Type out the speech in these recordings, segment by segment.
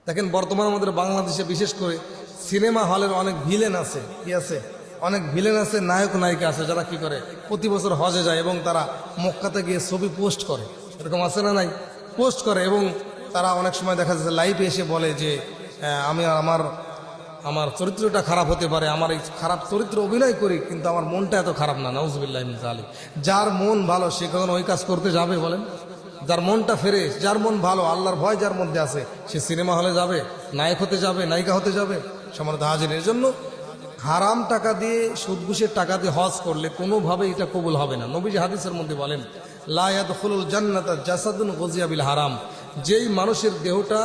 দেখেন বর্তমানে আমাদের বাংলাদেশে বিশেষ করে সিনেমা হলের অনেক ভিলেন আছে, কি আছে, অনেক ভিলেন আছে, নায়ক নায়িকা আছে যারা কি করে প্রতি বছর হজে যায় এবং তারা মক্কাতে গিয়ে ছবি পোস্ট করে, এরকম আছে না নাই, পোস্ট করে এবং তারা অনেক সময় দেখা যাচ্ছে লাইভে এসে বলে যে আমি আমার চরিত্রটা খারাপ হতে পারে, আমার এই খারাপ চরিত্র অভিনয় করি কিন্তু আমার মনটা এত খারাপ না। নাউজুবিল্লাহ মিন যালিক। যার মন ভালো সে কখন ওই কাজ করতে যাবে বলেন? যার মনটা ফ্রেশ, যার মন ভালো, আল্লাহর ভয় যার মধ্যে আছে, সে সিনেমা হলে যাবে, নায়ক হতে যাবে, নায়িকা হতে যাবে? সম্মানিত হাজির, এর জন্য হারাম টাকা দিয়ে, সুদ ঘুষের টাকা দিয়ে হজ করলে কোনোভাবে এটা কবুল হবে না। নবীজি হাদিসের মধ্যে বলেন, লা ইয়াদখুলুল জান্নাতা জাসাদুন গুযিয়া বিল হারাম। যেই মানুষের দেহটা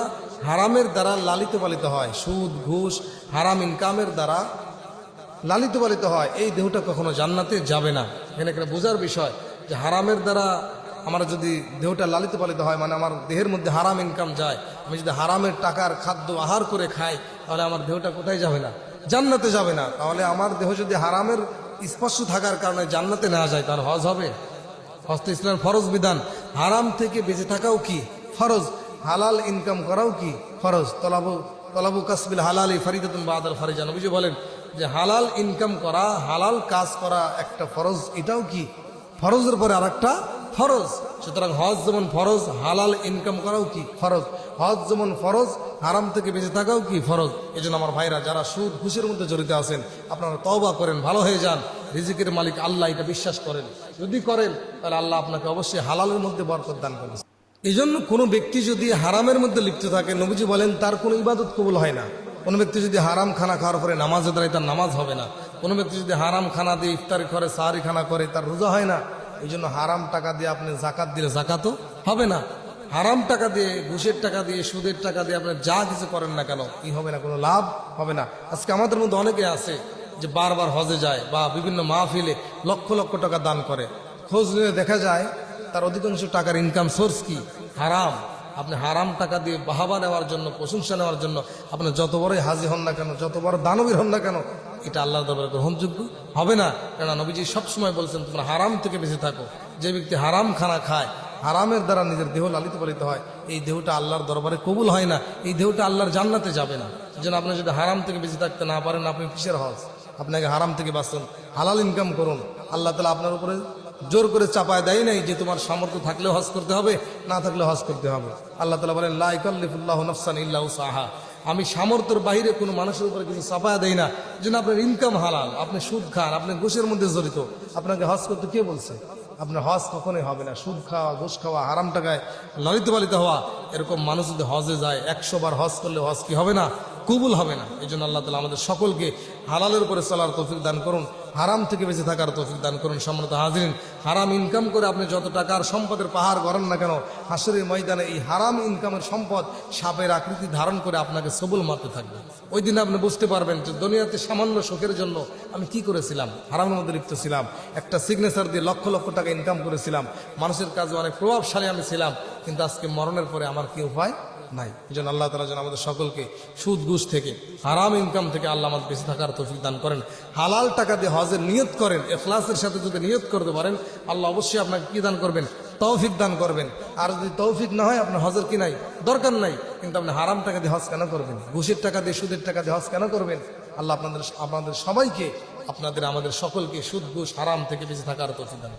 হারামের দ্বারা লালিত পালিত হয়, সুদ ঘুষ হারাম ইনকামের দ্বারা লালিত পালিত হয়, এই দেহটা কখনো জান্নাতে যাবে না। এখানে একটা বোঝার বিষয় যে হারামের দ্বারা আমার যদি দেহটা লালিত পালিত হয়, মানে আমার দেহের মধ্যে হারাম ইনকাম যায়, আমি যদি হারামের টাকার খাদ্য আহার করে খাই, তাহলে আমার দেহটা কোথায় যাবে না? জান্নাতে যাবে না। তাহলে আমার দেহ যদি হারামের স্পর্শ থাকার কারণে জান্নাতে না যায়, তাহলে হজ হবে? হজ তো ইসলাম ফরজ বিধান। হারাম থেকে বেঁচে থাকাও কি ফরজ, হালাল ইনকাম করাও কি ফরজ। তলাবু কাসবিল হালালি ফারিদাতুন বাদাল ফারিজা। নবীজি বলেন যে হালাল ইনকাম করা, হালাল কাজ করা একটা ফরজ, এটাও কি ফরজের পরে আর একটা ফরজ। সুতরাং হজ যেমন ফরজ, হালাল ইনকাম করাও কি ফরজ। হজ যেমন ফরজ, হারাম থেকে বেঁচে থাকাও কি ফরজ। এই জন্য আমার ভাইরা যারা সুদ ঘুষের মধ্যে জড়িত আছেন, আপনারা তওবা করেন, ভালো হয়ে যান। রিজিকের মালিক আল্লাহ, এটা বিশ্বাস করেন। যদি করেন তাহলে আল্লাহ আপনাকে অবশ্যই হালালের মধ্যে বরকত দান করেন। এই জন্য কোনো ব্যক্তি যদি হারামের মধ্যে লিপ্ত থাকে, নবীজি বলেন তার কোনো ইবাদত কবুল হয় না। কোনো ব্যক্তি যদি হারাম খানা খাওয়ার পরে নামাজে দাঁড়ায়, তার নামাজ হবে না। কোনো ব্যক্তি যদি হারাম খানা দিয়ে ইফতারি করে, সাহারি খানা করে, তার রোজা হয় না। এই জন্য হারাম টাকা দিয়ে আপনি জাকাত দিলে জাকাতও হবে না। হারাম টাকা দিয়ে, ঘুষের টাকা দিয়ে, সুদের টাকা দিয়ে আপনি যা কিছু করেন না কেন, কি হবে না? কোনো লাভ হবে না। আজকে আমাদের মধ্যে অনেকে আছে যে বারবার হজে যায় বা বিভিন্ন মাহফিলে লক্ষ লক্ষ টাকা দান করে, খোঁজ নিয়ে দেখা যায় তার অধিকাংশ টাকার ইনকাম সোর্স কি? হারাম। আপনি হারাম টাকা দিয়ে বাহাবা নেওয়ার জন্য, প্রশংসা নেওয়ার জন্য আপনি যত বড়ই হাজি হন না কেন, যত বড় দানবীর হন না কেন, এটা আল্লাহর দরবারে গ্রহণযোগ্য হবে না। কেননা নবীজি সবসময় বলছেন তোমরা হারাম থেকে বেঁচে থাকো। যে ব্যক্তি হারাম খানা খায়, হারামের দ্বারা নিজের দেহ লালিত পালিত হয়, এই দেহটা আল্লাহর দরবারে কবুল হয় না, এই দেহটা আল্লাহর জান্নাতে যাবে না। যেন আপনি যদি হারাম থেকে বেঁচে থাকতে না পারেন, আপনি কিসের হজ? আপনাকে হারাম থেকে বাঁচুন, হালাল ইনকাম করুন। আল্লাহ তাআলা আপনার উপরে জোর করে চাপায় দেয় নাই যে তোমার সামর্থ্য থাকলেও হজ করতে হবে, না থাকলেও হজ করতে হবে। আল্লাহ তাআলা বলেন লা ইকাল্লিফুল্লাহু নাফসান ইল্লা উসাহা। আমি সামর্থ্যের বাইরে কোনো মানুষের উপরে কিছু চাপায় দেই না। যেন আপনার ইনকাম হালাল, আপনি সুদ খান, আপনি ঘুষের মধ্যে জড়িত, আপনাকে হজ করতে কে বলছে? আপনার হজ কখনোই হবে না। সুদ খাওয়া, ঘুষ খাওয়া, হারাম টাকায় লালিত পালিত হওয়া, এরকম মানুষ যদি হজে যায় 100 বার হজ করলে হজ কি হবে না? কবুল হবে না। এই জন্য আল্লাহ তাআলা আমাদের সকলকে হালালের উপরে চলার তৌফিক দান করুন, হারাম থেকে বেঁচে থাকার তৌফিক দান করুন। সম্মানিত হাজিরিন, হারাম ইনকাম করে আপনি যত টাকার সম্পদের পাহাড় গড়েন না কেন, হাসরের ময়দানে এই হারাম ইনকামের সম্পদ সাপের আকৃতি ধারণ করে আপনাকে সবল মারতে থাকবে। ওই দিন আপনি বুঝতে পারবেন যে দুনিয়াতে সামান্য সুখের জন্য আমি কি করেছিলাম, হারামের মধ্যে লিপ্ত ছিলাম। একটা সিগনেচার দিয়ে লক্ষ লক্ষ টাকা ইনকাম করেছিলাম, মানুষের কাজে অনেক প্রভাবশালী আমি ছিলাম, কিন্তু আজকে মরণের পরে আমার কি উপায় নাই। এই জন্য আল্লাহ তাআলা যেন আমাদের সকলকে সুদ ঘুষ থেকে, হারাম ইনকাম থেকে আল্লাহ আমাদের বেঁচে থাকার তৌফিক দান করেন। হালাল টাকা দিয়ে হজের নিয়ত করেন, ইখলাসের সাথে যদি নিয়ত করতে পারেন, আল্লাহ অবশ্যই আপনাকে কি দান করবেন? তৌফিক দান করবেন। আর যদি তৌফিক না হয়, আপনার হজের কি নাই? দরকার নাই। কিন্তু আপনি হারাম টাকা দিয়ে হজ কেন করবেন? ঘুষের টাকা দিয়ে, সুদের টাকা দিয়ে হজ কেন করবেন? আল্লাহ আপনাদের সবাইকে, আমাদের সকলকে সুদ ঘুষ হারাম থেকে বেঁচে থাকার তৌফিক দান।